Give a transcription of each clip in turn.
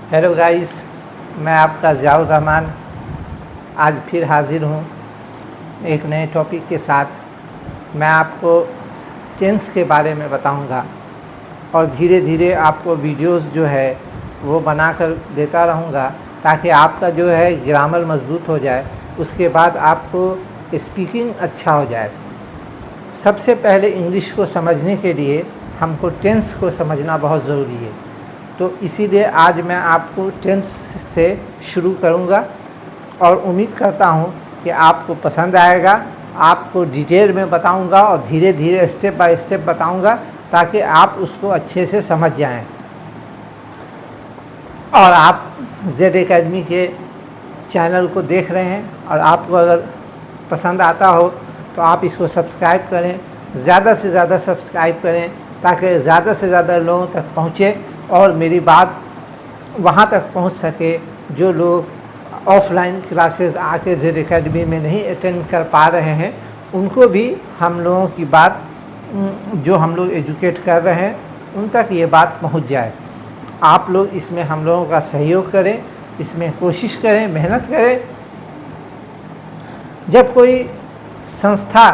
Hello guys, मैं आपका ज़ियाउर रहमान आज फिर हाज़िर हूँ एक नए टॉपिक के साथ। मैं आपको टेंस के बारे में बताऊँगा और धीरे धीरे आपको वीडियोस जो है वो बनाकर देता रहूँगा ताकि आपका जो है ग्रामर मजबूत हो जाए, उसके बाद आपको स्पीकिंग अच्छा हो जाए। सबसे पहले इंग्लिश को समझने के लिए हमको टेंस को समझना बहुत ज़रूरी है, तो इसीलिए आज मैं आपको टेंस से शुरू करूंगा और उम्मीद करता हूं कि आपको पसंद आएगा। आपको डिटेल में बताऊंगा और धीरे धीरे स्टेप बाय स्टेप बताऊंगा ताकि आप उसको अच्छे से समझ जाएं। और आप जेड एकेडमी के चैनल को देख रहे हैं और आपको अगर पसंद आता हो तो आप इसको सब्सक्राइब करें, ज़्यादा से ज़्यादा सब्सक्राइब करें ताकि ज़्यादा से ज़्यादा लोगों तक पहुँचे और मेरी बात वहाँ तक पहुँच सके जो लोग ऑफलाइन क्लासेस आके जेड एकेडमी में नहीं अटेंड कर पा रहे हैं, उनको भी हम लोगों की बात जो हम लोग एजुकेट कर रहे हैं उन तक ये बात पहुँच जाए। आप लोग इसमें हम लोगों का सहयोग करें, इसमें कोशिश करें, मेहनत करें। जब कोई संस्था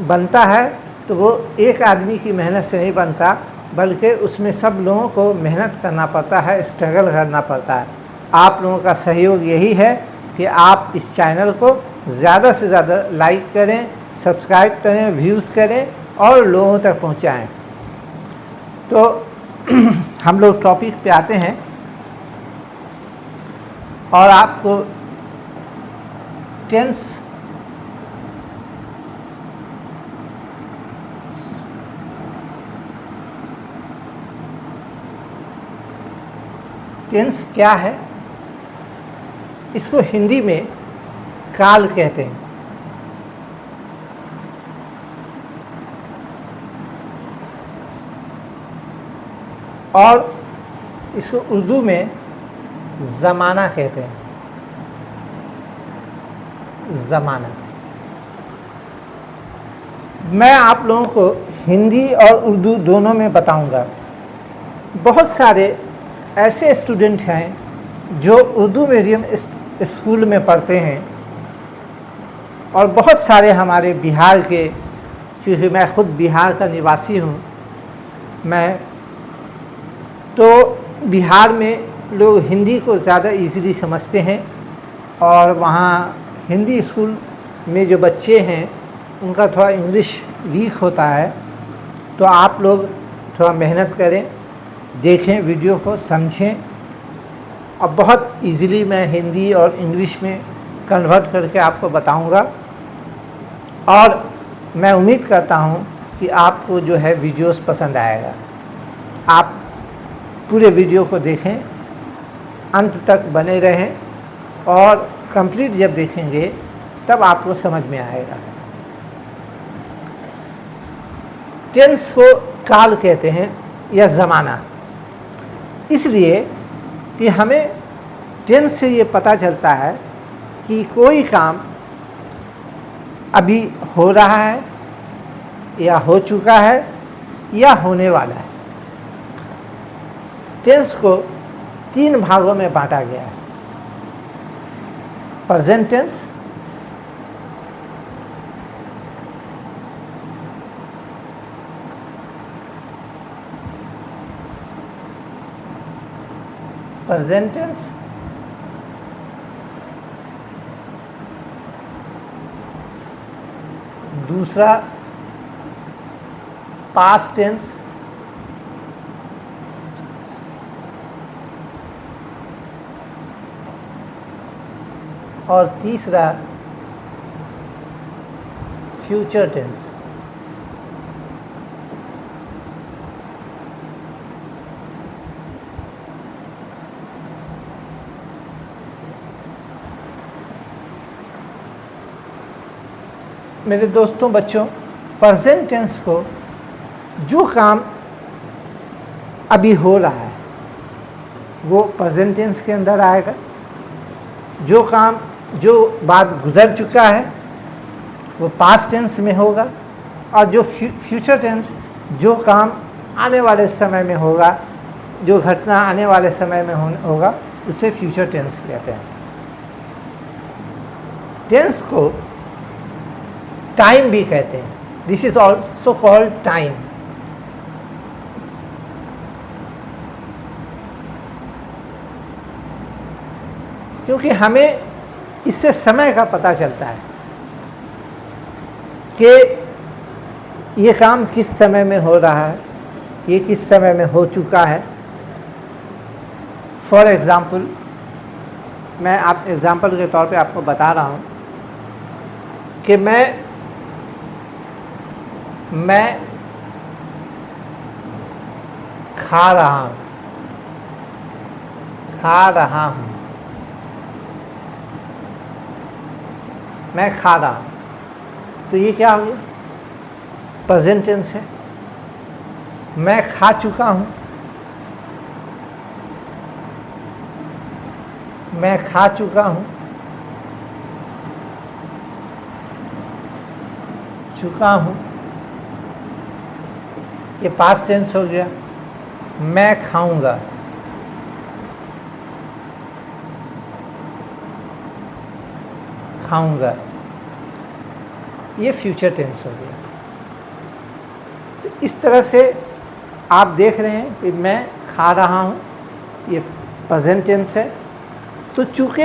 बनता है तो वो एक आदमी की मेहनत से नहीं बनता, बल्कि उसमें सब लोगों को मेहनत करना पड़ता है, स्ट्रगल करना पड़ता है। आप लोगों का सहयोग यही है कि आप इस चैनल को ज़्यादा से ज़्यादा लाइक करें, सब्सक्राइब करें, व्यूज़ करें और लोगों तक पहुंचाएं। तो हम लोग टॉपिक पे आते हैं और आपको टेंस टेंस क्या है, इसको हिंदी में काल कहते हैं और इसको उर्दू में ज़माना कहते हैं। ज़माना मैं आप लोगों को हिंदी और उर्दू दोनों में बताऊंगा। बहुत सारे ऐसे स्टूडेंट हैं जो उर्दू मीडियम स्कूल में पढ़ते हैं और बहुत सारे हमारे बिहार के, क्योंकि मैं ख़ुद बिहार का निवासी हूँ, मैं तो बिहार में लोग हिंदी को ज़्यादा इजीली समझते हैं और वहाँ हिंदी स्कूल में जो बच्चे हैं उनका थोड़ा इंग्लिश वीक होता है। तो आप लोग थोड़ा मेहनत करें, देखें वीडियो को, समझें और बहुत इजीली मैं हिंदी और इंग्लिश में कन्वर्ट करके आपको बताऊंगा और मैं उम्मीद करता हूं कि आपको जो है वीडियोस पसंद आएगा। आप पूरे वीडियो को देखें, अंत तक बने रहें और कंप्लीट जब देखेंगे तब आपको समझ में आएगा। टेंस को काल कहते हैं या ज़माना, इसलिए कि हमें टेंस से ये पता चलता है कि कोई काम अभी हो रहा है या हो चुका है या होने वाला है। टेंस को 3 भागों में बांटा गया है: प्रेजेंट टेंस, प्रेजेंट टेंस, दूसरा पास्ट टेंस और तीसरा फ्यूचर टेंस। मेरे दोस्तों, बच्चों, प्रेजेंट टेंस को जो काम अभी हो रहा है वो प्रेजेंट टेंस के अंदर आएगा। जो काम जो बात गुजर चुका है वो पास्ट टेंस में होगा और जो फ्यूचर टेंस जो काम आने वाले समय में होगा जो घटना आने वाले समय में होगा उसे फ्यूचर टेंस कहते हैं। टेंस को टाइम भी कहते हैं। This is also called time. क्योंकि हमें इससे समय का पता चलता है कि ये काम किस समय में हो रहा है, ये किस समय में हो चुका है। फॉर एग्ज़ाम्पल, मैं आप एग्ज़ाम्पल के तौर पे आपको बता रहा हूँ कि मैं खा रहा हूँ, मैं खा रहा हूँ, तो ये क्या हो गया? प्रेजेंट टेंस है। मैं खा चुका हूँ, मैं खा चुका हूँ, ये पास्ट टेंस हो गया। मैं खाऊंगा, ये फ्यूचर टेंस हो गया। तो इस तरह से आप देख रहे हैं कि मैं खा रहा हूँ, ये प्रेजेंट टेंस है। तो चूँकि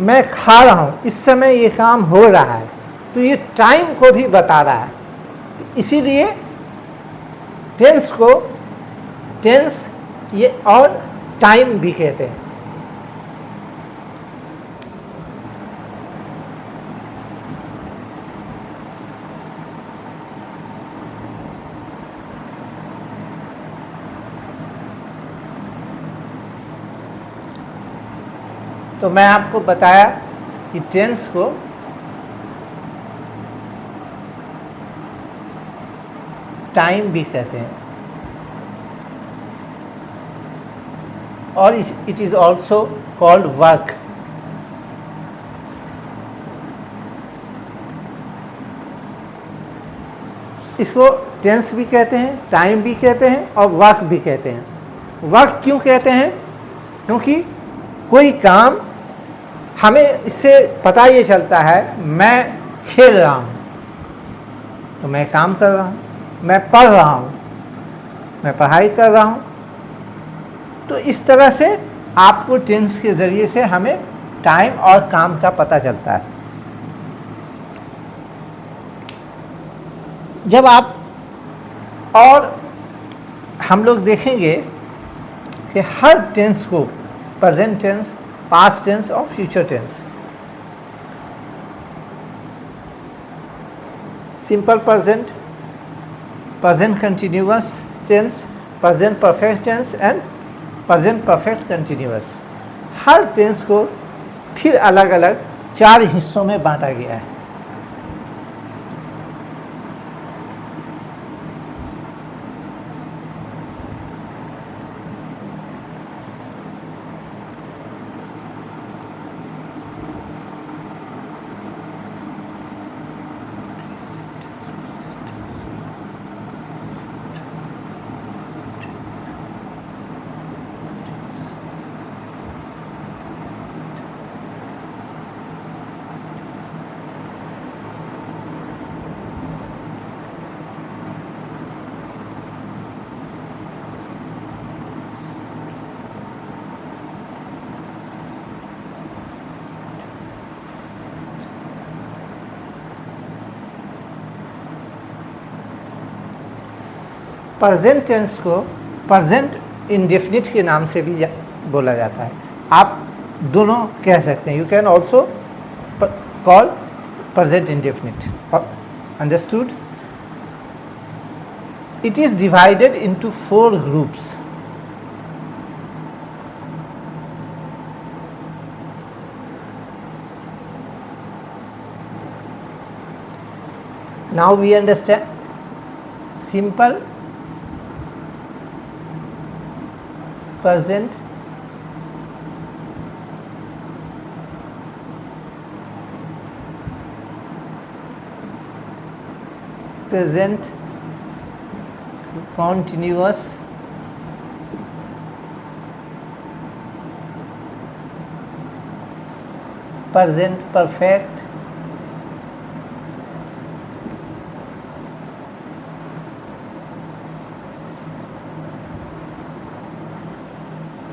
मैं खा रहा हूँ, इस समय ये काम हो रहा है, तो ये टाइम को भी बता रहा है। तो इसीलिए टेंस ये और टाइम भी कहते हैं। तो मैं आपको बताया कि टेंस को टाइम भी कहते हैं और it is also called work. इसको टेंस भी कहते हैं, टाइम भी कहते हैं और वर्क भी कहते हैं। वर्क क्यों कहते हैं? क्योंकि कोई काम हमें इससे पता ये चलता है, मैं खेल रहा हूँ तो मैं काम कर रहा हूँ, मैं पढ़ रहा हूँ, मैं पढ़ाई कर रहा हूँ। तो इस तरह से आपको टेंस के ज़रिए से हमें टाइम और काम का पता चलता है। जब आप और हम लोग देखेंगे कि हर टेंस को प्रेजेंट टेंस, पास्ट टेंस और future tense, simple present, present continuous tense, present perfect tense and present perfect continuous, हर टेंस को फिर अलग अलग 4 हिस्सों में बांटा गया है। प्रेजेंट टेंस को प्रेजेंट इंडेफिनिट के नाम से भी बोला जाता है। आप दोनों कह सकते हैं। You can also call present indefinite. Understood? It is divided into 4 groups. Now we understand simple, present, continuous present perfect,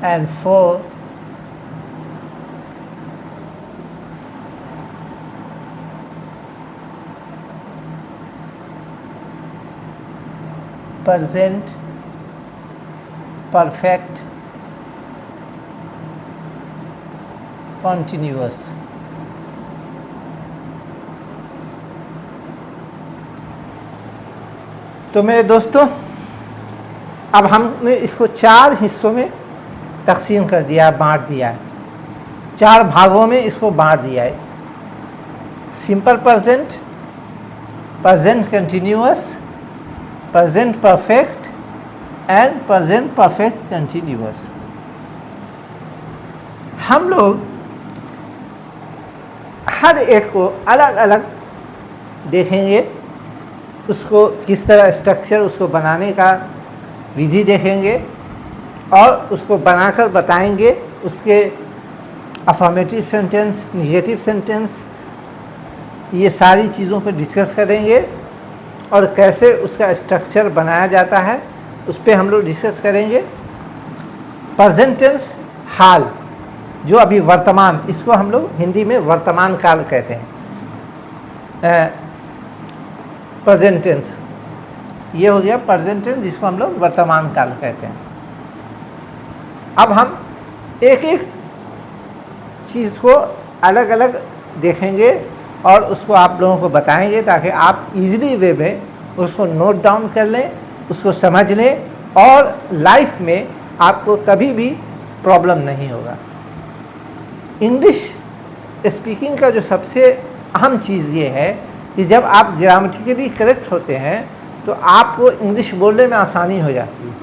and 4 present perfect continuous। तो मेरे दोस्तों, अब हमने इसको 4 हिस्सों में तकसीम कर दिया, बांट दिया है, 4 भागों में इसको बांट दिया है। Simple present, present continuous, present perfect and present perfect continuous. हम लोग हर एक को अलग अलग देखेंगे, उसको किस तरह स्ट्रक्चर उसको बनाने का विधि देखेंगे और उसको बनाकर बताएंगे। उसके अफर्मेटिव सेंटेंस, निगेटिव सेंटेंस, ये सारी चीज़ों पर डिस्कस करेंगे और कैसे उसका स्ट्रक्चर बनाया जाता है उस पर हम लोग डिस्कस करेंगे। प्रेजेंट टेंस, हाल, जो अभी वर्तमान, इसको हम लोग हिंदी में वर्तमान काल कहते हैं। प्रेजेंट टेंस ये हो गया प्रेजेंट टेंस, जिसको हम लोग वर्तमान काल कहते हैं। अब हम एक एक चीज़ को अलग अलग देखेंगे और उसको आप लोगों को बताएंगे ताकि आप इजीली वे में उसको नोट डाउन कर लें, उसको समझ लें और लाइफ में आपको कभी भी प्रॉब्लम नहीं होगा। इंग्लिश स्पीकिंग का जो सबसे अहम चीज़ ये है कि जब आप ग्रामेटिकली करेक्ट होते हैं तो आपको इंग्लिश बोलने में आसानी हो जाती है।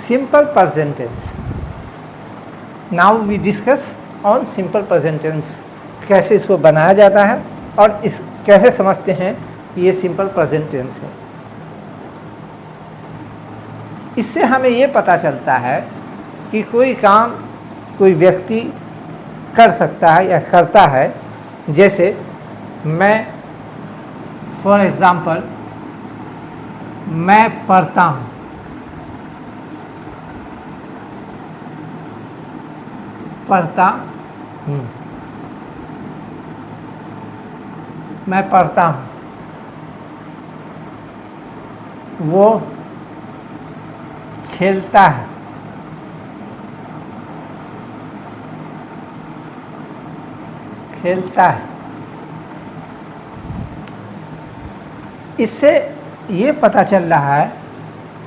Simple present tense. Now we discuss on simple present tense, कैसे इसको बनाया जाता है और इस कैसे समझते हैं कि ये सिंपल प्रेजेंट टेंस है। इससे हमें ये पता चलता है कि कोई काम कोई व्यक्ति कर सकता है या करता है। जैसे मैं फॉर एग्ज़ाम्पल मैं पढ़ता हूँ, पढ़ता हूँ, मैं पढ़ता हूँ, वो खेलता है, खेलता है। इससे ये पता चल रहा है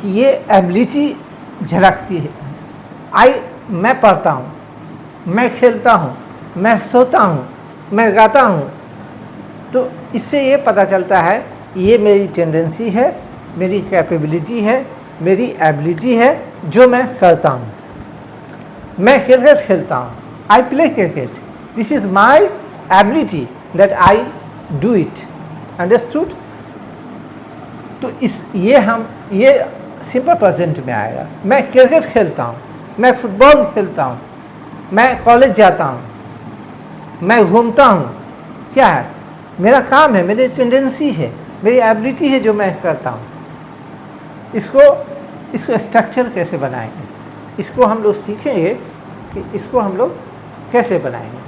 कि ये एबिलिटी झलकती है। मैं पढ़ता हूँ, मैं खेलता हूँ, मैं सोता हूँ, मैं गाता हूँ। तो इससे ये पता चलता है ये मेरी टेंडेंसी है, मेरी कैपेबिलिटी है, मेरी एबिलिटी है जो मैं करता हूँ। मैं क्रिकेट खेलता हूँ, I play cricket, this is my ability that I do it. Understood? तो ये सिंपल प्रेजेंट में आएगा। मैं क्रिकेट खेलता हूँ, मैं फुटबॉल खेलता हूँ, मैं कॉलेज जाता हूँ, मैं घूमता हूँ। क्या है? मेरा काम है, मेरी टेंडेंसी है, मेरी एबिलिटी है जो मैं करता हूँ। इसको स्ट्रक्चर कैसे बनाएंगे, इसको हम लोग सीखेंगे कि इसको हम लोग कैसे बनाएंगे।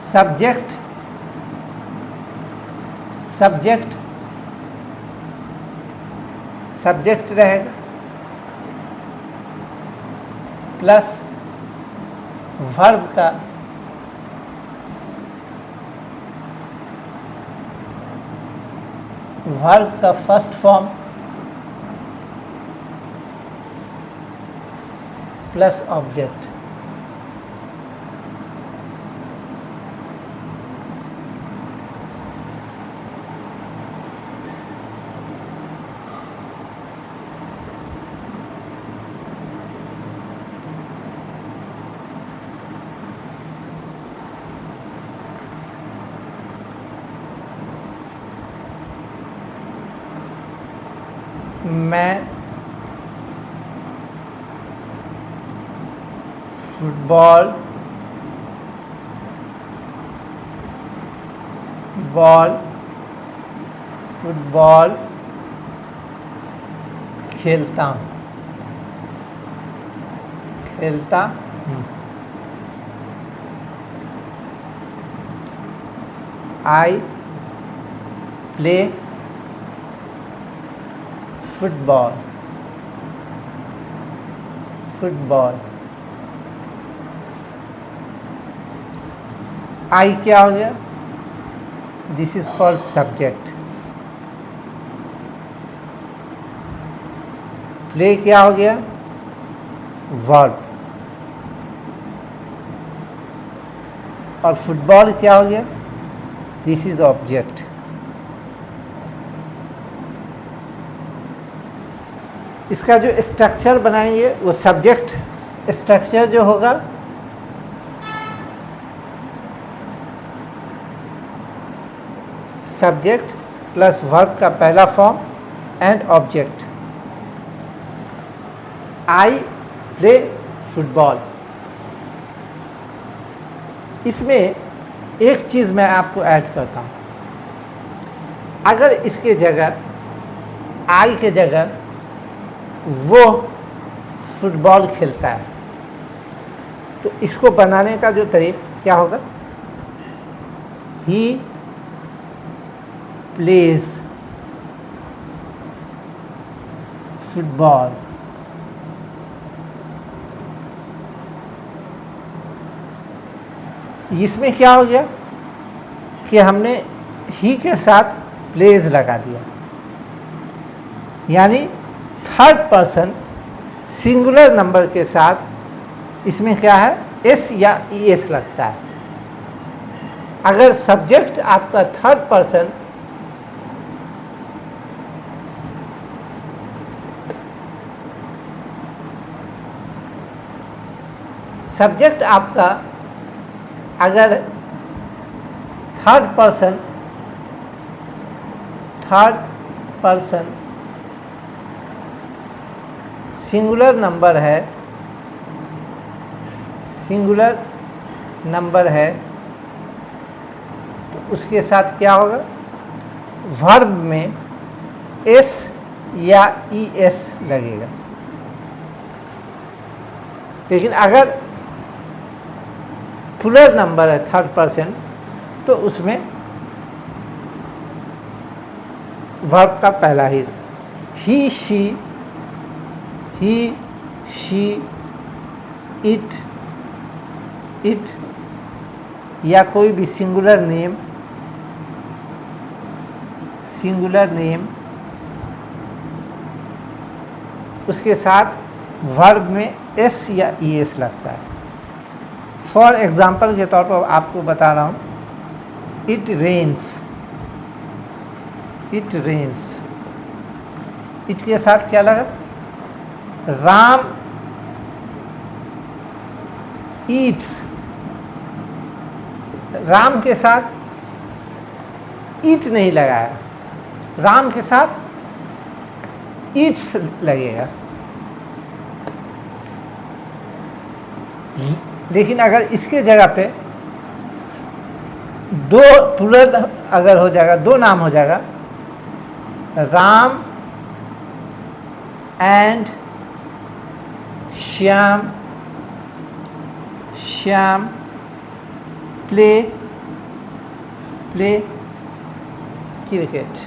सब्जेक्ट सब्जेक्ट रहेगा प्लस वर्ब का फर्स्ट फॉर्म प्लस ऑब्जेक्ट। मैं फुटबॉल खेलता हूँ। I play football. आई क्या हो गया? This is called subject. Play क्या हो गया? वर्ब। और फुटबॉल क्या हो गया? This is object. इसका जो स्ट्रक्चर बनाएंगे वो सब्जेक्ट स्ट्रक्चर जो होगा सब्जेक्ट प्लस वर्ब का पहला form and object. I play football. इसमें एक चीज़ मैं आपको ऐड करता हूँ, अगर इसके जगह आई के जगह वो फुटबॉल खेलता है तो इसको बनाने का जो तरीका क्या होगा? He plays football. इसमें क्या हो गया कि हमने ही के साथ प्लेज लगा दिया, यानी थर्ड पर्सन सिंगुलर नंबर के साथ इसमें क्या है? एस या ई एस लगता है। अगर सब्जेक्ट आपका थर्ड पर्सन अगर थर्ड पर्सन सिंगुलर नंबर है तो उसके साथ क्या होगा? वर्ब में एस या ई एस लगेगा। लेकिन अगर प्लूरल नंबर है थर्ड पर्सन तो उसमें वर्ब का पहला ही शी इट या कोई भी सिंगुलर नेम उसके साथ वर्ब में एस या ई एस लगता है। फॉर एग्जाम्पल के तौर पर आपको बता रहा हूँ, इट रेन्स। इट के साथ क्या लगा? राम ईट्स। राम के साथ ईट नहीं लगाया, राम के साथ ईट्स लगेगा। लेकिन अगर इसके जगह पे दो प्लूरल अगर हो जाएगा, दो नाम हो जाएगा, Ram and Shyam play cricket.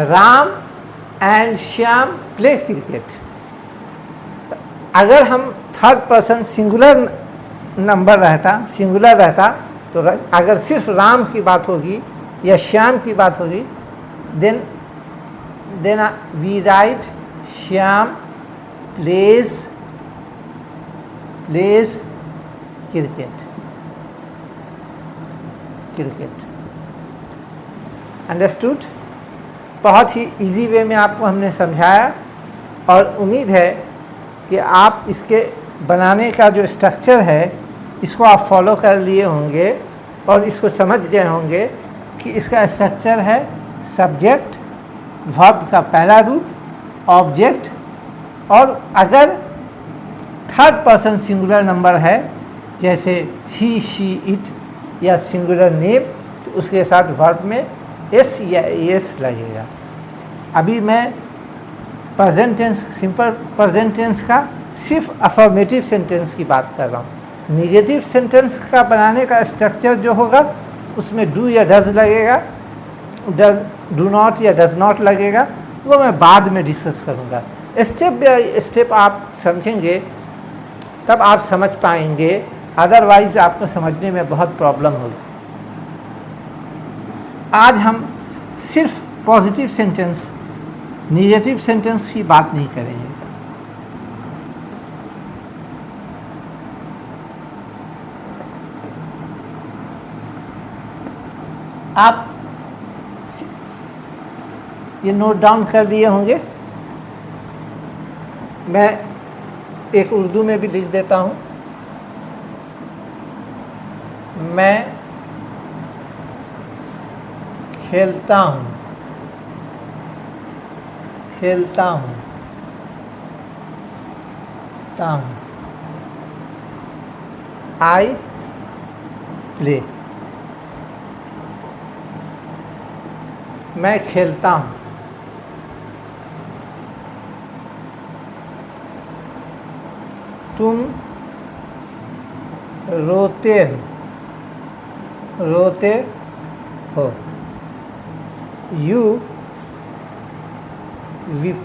Ram and Shyam play cricket. अगर हम थर्ड पर्सन सिंगुलर नंबर रहता तो अगर सिर्फ राम की बात होगी या श्याम की बात होगी, then we write Shyam plays cricket. Understood? बहुत ही इजी वे में आपको हमने समझाया और उम्मीद है कि आप इसके बनाने का जो स्ट्रक्चर है इसको आप फॉलो कर लिए होंगे और इसको समझ गए होंगे कि इसका स्ट्रक्चर है सब्जेक्ट, वर्ब का पहला रूप, ऑब्जेक्ट, और अगर थर्ड पर्सन सिंगुलर नंबर है जैसे ही, शी, इट या सिंगुलर नेम, तो उसके साथ वर्ब में एस या एस लगेगा। अभी मैं present tense, simple present tense का सिर्फ अफर्मेटिव सेंटेंस की बात कर रहा हूँ। निगेटिव सेंटेंस का बनाने का स्ट्रक्चर जो होगा उसमें डू या डज लगेगा, डू नॉट या डज नॉट लगेगा, वो मैं बाद में डिस्कस करूँगा। स्टेप बाय स्टेप आप समझेंगे तब आप समझ पाएंगे, अदरवाइज आपको समझने में बहुत प्रॉब्लम होगी। आज हम सिर्फ पॉजिटिव सेंटेंस, निगेटिव सेंटेंस की बात नहीं करेंगे। आप ये नोट डाउन कर लिए होंगे, मैं एक उर्दू में भी लिख देता हूँ। मैं खेलता हूँ, आई प्ले। मैं खेलता हूँ, तुम रोते हो, यू वीप।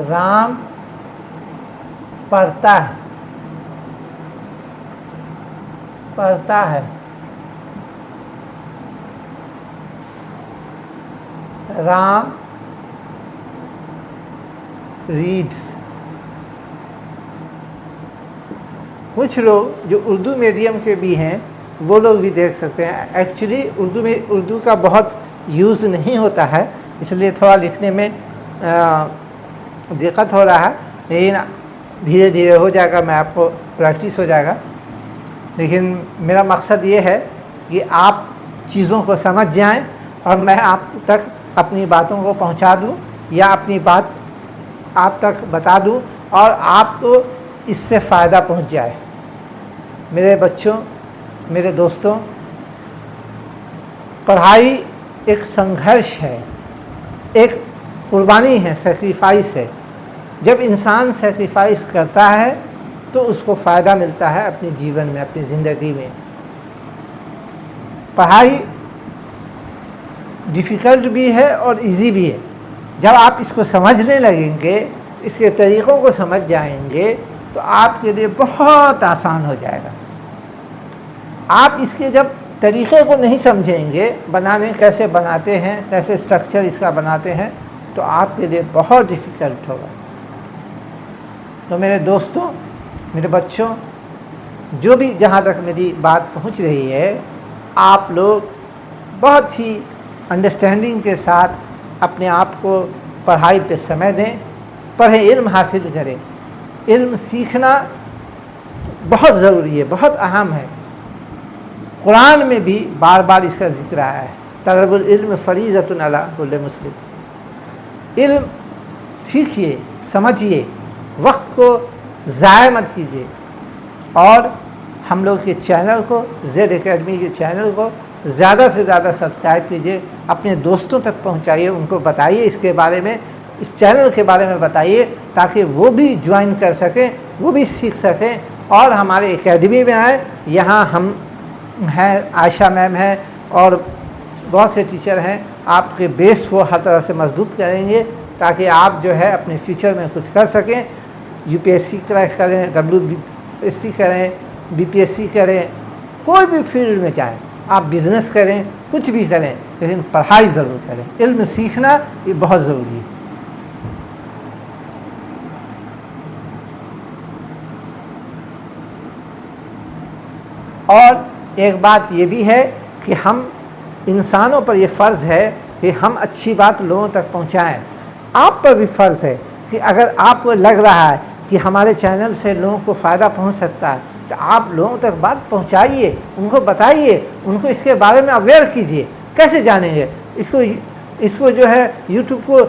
राम पढ़ता है, राम रीड्स। कुछ लोग जो उर्दू मीडियम के भी हैं वो लोग भी देख सकते हैं। एक्चुअली उर्दू का बहुत यूज़ नहीं होता है, इसलिए थोड़ा लिखने में दिक्कत हो रहा है, लेकिन धीरे धीरे हो जाएगा, मैं आपको प्रैक्टिस हो जाएगा। लेकिन मेरा मकसद ये है कि आप चीज़ों को समझ जाएं और मैं आप तक अपनी बातों को पहुंचा दूं या अपनी बात आप तक बता दूं और आपको इससे फ़ायदा पहुंच जाए। मेरे बच्चों, मेरे दोस्तों, पढ़ाई एक संघर्ष है, एक कुर्बानी है, सेक्रीफाइस है। जब इंसान सेक्रीफाइस करता है तो उसको फ़ायदा मिलता है अपने जीवन में, अपनी ज़िंदगी में। पढ़ाई डिफ़िकल्ट भी है और इजी भी है। जब आप इसको समझने लगेंगे, इसके तरीक़ों को समझ जाएंगे, तो आपके लिए बहुत आसान हो जाएगा। आप इसके जब तरीक़े को नहीं समझेंगे, कैसे बनाते हैं, कैसे स्ट्रक्चर इसका बनाते हैं, तो आपके लिए बहुत डिफ़िकल्ट होगा। तो मेरे दोस्तों, मेरे बच्चों, जो भी जहाँ तक मेरी बात पहुँच रही है, आप लोग बहुत ही अंडरस्टैंडिंग के साथ अपने आप को पढ़ाई पे समय दें, पढ़ें, इल्म हासिल करें। इल्म सीखना बहुत ज़रूरी है, बहुत अहम है। कुरान में भी बार बार इसका जिक्र आया है, तलबुल इल्म फरीज़तुन अला कुल्लि मुस्लिम। इल्म सीखिए, समझिए, वक्त को ज़ाया मत कीजिए। और हम लोग के चैनल को, जेड एकेडमी के चैनल को ज़्यादा से ज़्यादा सब्सक्राइब कीजिए, अपने दोस्तों तक पहुंचाइए, उनको बताइए इसके बारे में, इस चैनल के बारे में बताइए, ताकि वो भी ज्वाइन कर सकें, वो भी सीख सकें और हमारे एकेडमी में आए। यहाँ हम हैं, आयशा मैम है और बहुत से टीचर हैं, आपके बेस को हर तरह से मजबूत करेंगे ताकि आप जो है अपने फ्यूचर में कुछ कर सकें। यूपीएससी क्रैक करें, डब्ल्यूबीएससी करें, बीपीएससी करें, कोई भी फील्ड में जाएं, आप बिज़नेस करें, कुछ भी करें, लेकिन पढ़ाई ज़रूर करें। इल्म सीखना ये बहुत ज़रूरी है। और एक बात ये भी है कि हम इंसानों पर ये फ़र्ज़ है कि हम अच्छी बात लोगों तक पहुंचाएं। आप पर भी फ़र्ज़ है कि अगर आपको लग रहा है कि हमारे चैनल से लोगों को फ़ायदा पहुंच सकता है, तो आप लोगों तक बात पहुंचाइए, उनको बताइए, उनको इसके बारे में अवेयर कीजिए। कैसे जानेंगे इसको जो है यूट्यूब को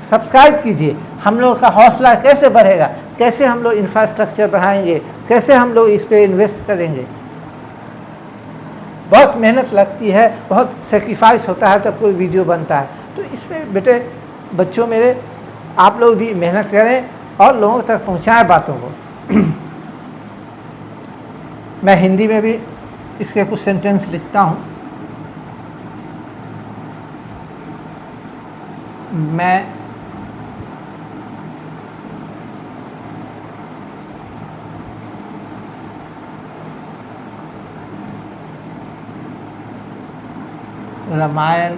सब्सक्राइब कीजिए। हम लोगों का हौसला कैसे बढ़ेगा, कैसे हम लोग इंफ्रास्ट्रक्चर बढ़ाएंगे, कैसे हम लोग इस पर इन्वेस्ट करेंगे। बहुत मेहनत लगती है, बहुत सेक्रीफाइस होता है तब कोई वीडियो बनता है। तो इसमें बेटे बच्चों मेरे, आप लोग भी मेहनत करें और लोगों तक पहुंचाएं बातों को। मैं हिंदी में भी इसके कुछ सेंटेंस लिखता हूँ। मैं रामायण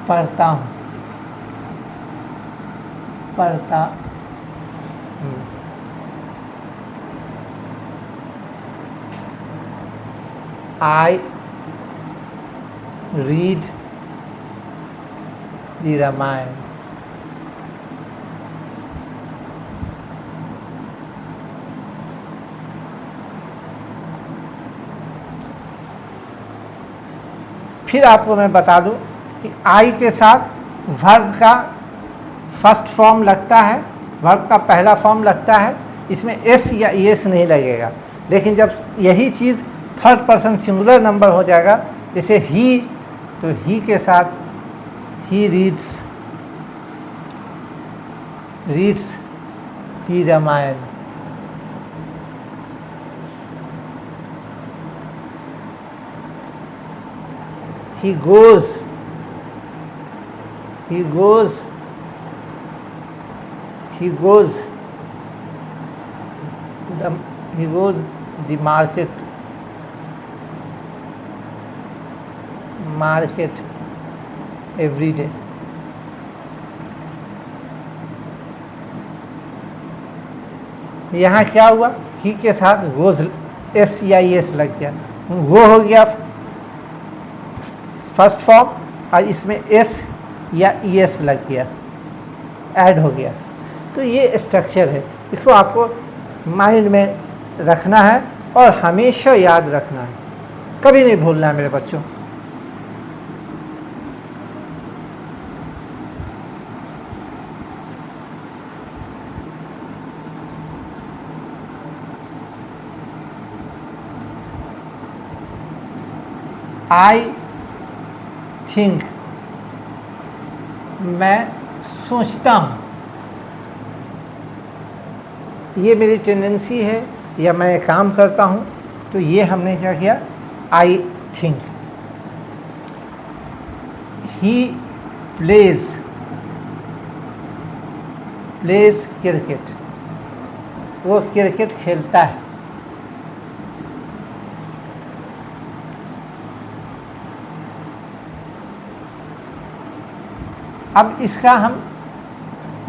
पढ़ता हूँ। I read the Ramayana. फिर आपको मैं बता दूं कि आई के साथ वर्ब का फर्स्ट फॉर्म लगता है, वर्ब का पहला फॉर्म लगता है। इसमें एस या ईएस नहीं लगेगा। लेकिन जब यही चीज़ थर्ड पर्सन सिंगुलर नंबर हो जाएगा, जैसे ही, तो ही के साथ ही reads the Ramayana. He goes the market every day. यहाँ क्या हुआ, ही के साथ गोज एस या एस लग गया, वो हो गया फर्स्ट फॉर्म, और इसमें एस या ईएस लग गया, ऐड हो गया। तो ये स्ट्रक्चर है, इसको आपको माइंड में रखना है और हमेशा याद रखना है, कभी नहीं भूलना है मेरे बच्चों। आई थिंक, मैं सोचता हूँ, ये मेरी टेंडेंसी है या मैं काम करता हूँ, तो ये हमने क्या किया, I think. He plays cricket, वो क्रिकेट खेलता है। अब इसका हम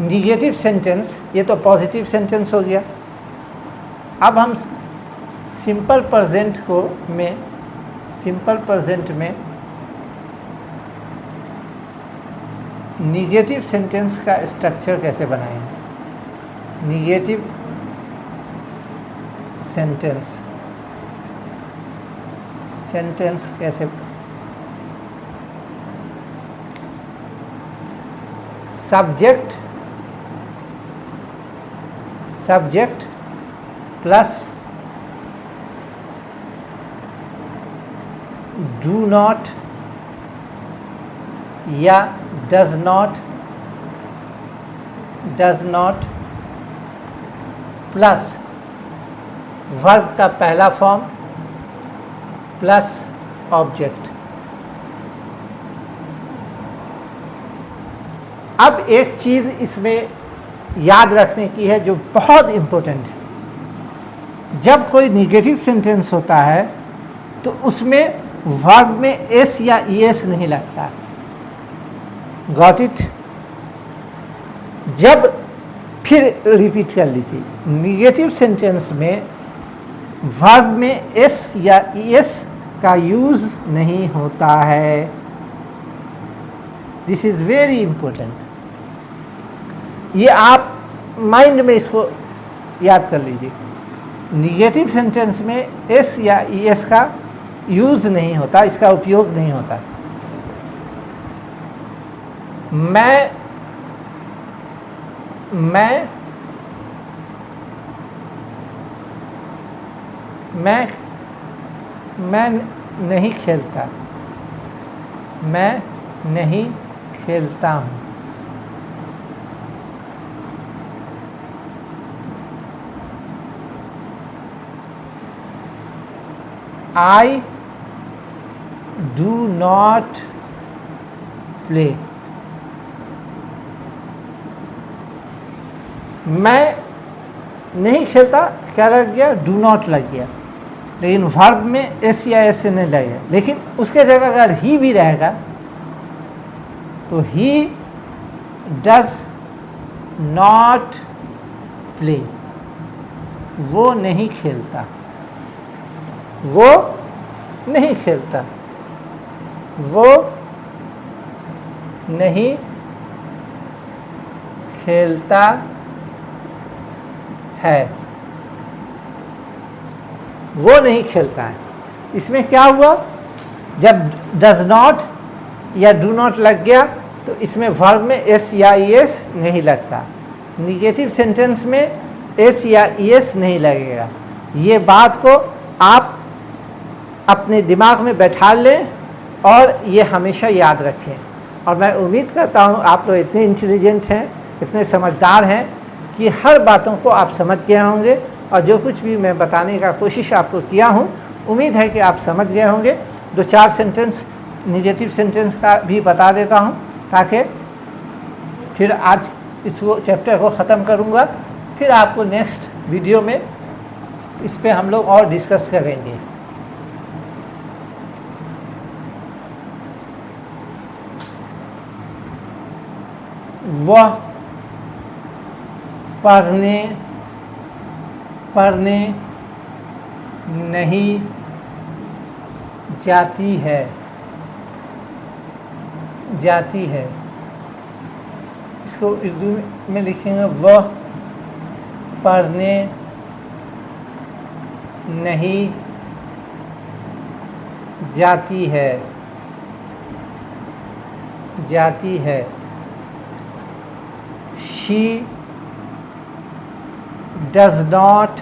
निगेटिव सेंटेंस, ये तो पॉजिटिव सेंटेंस हो गया। अब हम सिंपल प्रेजेंट में निगेटिव सेंटेंस का स्ट्रक्चर कैसे बनाएंगे। निगेटिव सेंटेंस कैसे, सब्जेक्ट प्लस डू नॉट या डज नॉट प्लस वर्ब का पहला फॉर्म प्लस ऑब्जेक्ट। अब एक चीज़ इसमें याद रखने की है जो बहुत इम्पोर्टेंट है। जब कोई निगेटिव सेंटेंस होता है तो उसमें वर्ब में एस या ईएस नहीं लगता। Got it? जब फिर रिपीट कर लीजिए, निगेटिव सेंटेंस में वर्ब में एस या ईएस का यूज नहीं होता है। This is very important. ये आप माइंड में इसको याद कर लीजिए। निगेटिव सेंटेंस में एस या ईएस का यूज नहीं होता, इसका उपयोग नहीं होता। मैं नहीं खेलता, मैं नहीं खेलता हूँ। I do not play। मैं नहीं खेलता क्या लग गया? डू नॉट लग गया, लेकिन वर्ब में एस या एस नहीं लगेगा। लेकिन उसके जगह अगर ही भी रहेगा तो ही डज नॉट प्ले। वो नहीं खेलता, वो नहीं खेलता, वो नहीं खेलता है, वो नहीं खेलता है। इसमें क्या हुआ? जब डज नॉट या डू नॉट लग गया तो इसमें वर्ब में एस या ईएस नहीं लगता। निगेटिव सेंटेंस में एस या ईएस नहीं लगेगा। ये बात को आप अपने दिमाग में बैठा लें और ये हमेशा याद रखें। और मैं उम्मीद करता हूँ आप लोग इतने इंटेलिजेंट हैं, इतने समझदार हैं कि हर बातों को आप समझ गए होंगे। और जो कुछ भी मैं बताने का कोशिश आपको किया हूँ, उम्मीद है कि आप समझ गए होंगे। 2-4 सेंटेंस निगेटिव सेंटेंस का भी बता देता हूँ ताकि फिर आज इसको चैप्टर को ख़त्म करूँगा। फिर आपको नेक्स्ट वीडियो में इस पे हम लोग और डिस्कस करेंगे। वह पढ़ने नहीं जाती है। इसको उर्दू में लिखेंगे, वह पढ़ने नहीं जाती है। She does not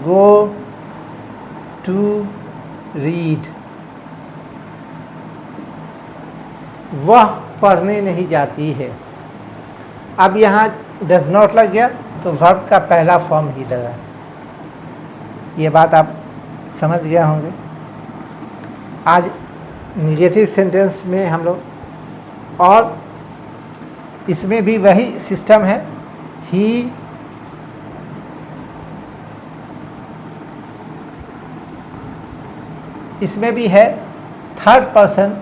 go to read। वह पढ़ने नहीं जाती है। अब यहाँ डज नॉट लग गया तो वर्ब का पहला फॉर्म ही लगा। ये बात आप समझ गए होंगे। आज निगेटिव सेंटेंस में हम लोग, और इसमें भी वही सिस्टम है। ही इसमें भी है थर्ड पर्सन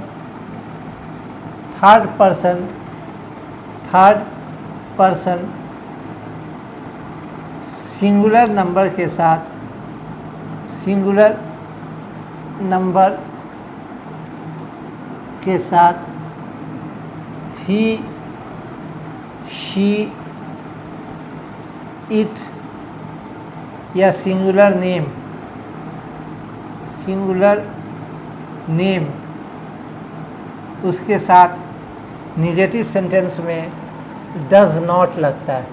सिंगुलर नंबर के साथ, ही, शी, इट या सिंगुलर नेम उसके साथ निगेटिव सेंटेंस में डज नॉट लगता है।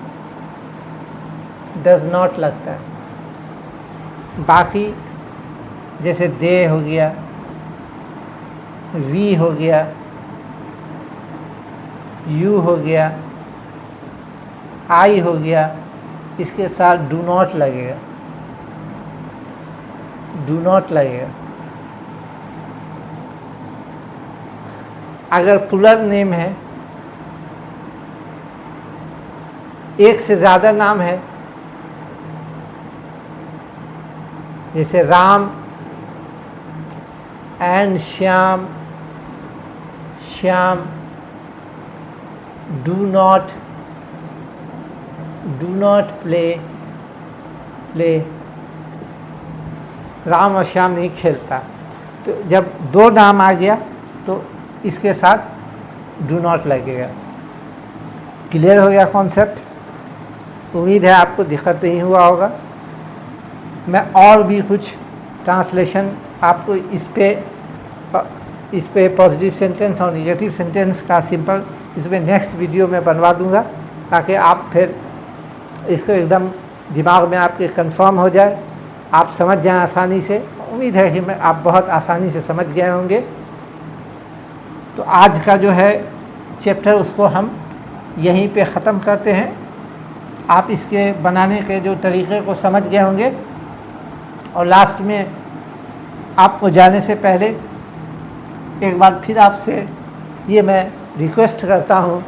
बाकी जैसे दे हो गया, वी हो गया, यू हो गया, आई हो गया, इसके साथ डू नॉट लगेगा, डू नॉट लगेगा। अगर प्लुरल नेम है, एक से ज़्यादा नाम है, जैसे Ram and Shyam, Shyam, do not play, play, Ram और श्याम नहीं खेलता। तो जब दो नाम आ गया तो इसके साथ डू नॉट लगेगा। क्लियर हो गया कॉन्सेप्ट? उम्मीद है आपको दिक्कत नहीं हुआ होगा। मैं और भी कुछ ट्रांसलेशन आपको इस पे पॉजिटिव सेंटेंस और निगेटिव सेंटेंस का सिंपल इस पर नेक्स्ट वीडियो में बनवा दूंगा, ताकि आप फिर इसको एकदम दिमाग में आपके कंफर्म हो जाए, आप समझ जाएं आसानी से। उम्मीद है कि आप बहुत आसानी से समझ गए होंगे। तो आज का जो है चैप्टर उसको हम यहीं पे ख़त्म करते हैं। आप इसके बनाने के जो तरीक़े को समझ गए होंगे। और लास्ट में आपको जाने से पहले एक बार फिर आपसे ये मैं रिक्वेस्ट करता हूँ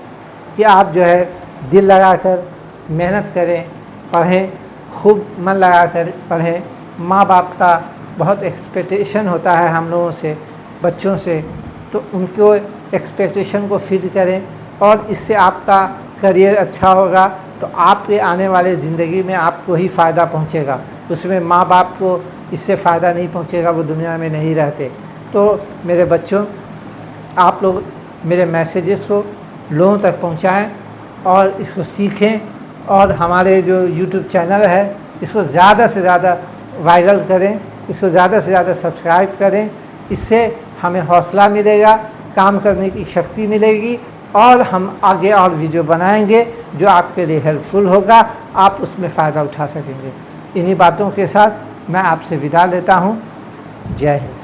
कि आप जो है दिल लगाकर मेहनत करें, पढ़ें, खूब मन लगाकर पढ़ें। माँ बाप का बहुत एक्सपेक्टेशन होता है हम लोगों से, बच्चों से, तो उनको एक्सपेक्टेशन को फिल करें और इससे आपका करियर अच्छा होगा तो आपके आने वाले ज़िंदगी में आपको ही फ़ायदा पहुँचेगा। उसमें माँ बाप को इससे फ़ायदा नहीं पहुँचेगा, वो दुनिया में नहीं रहते। तो मेरे बच्चों, आप लोग मेरे मैसेजेस को लोगों तक पहुँचाएँ और इसको सीखें, और हमारे जो YouTube चैनल है इसको ज़्यादा से ज़्यादा वायरल करें, इसको ज़्यादा से ज़्यादा सब्सक्राइब करें। इससे हमें हौसला मिलेगा, काम करने की शक्ति मिलेगी, और हम आगे और वीडियो बनाएंगे जो आपके लिए हेल्पफुल होगा, आप उसमें फ़ायदा उठा सकेंगे। इन्हीं बातों के साथ मैं आपसे विदा लेता हूँ। जय हिंद।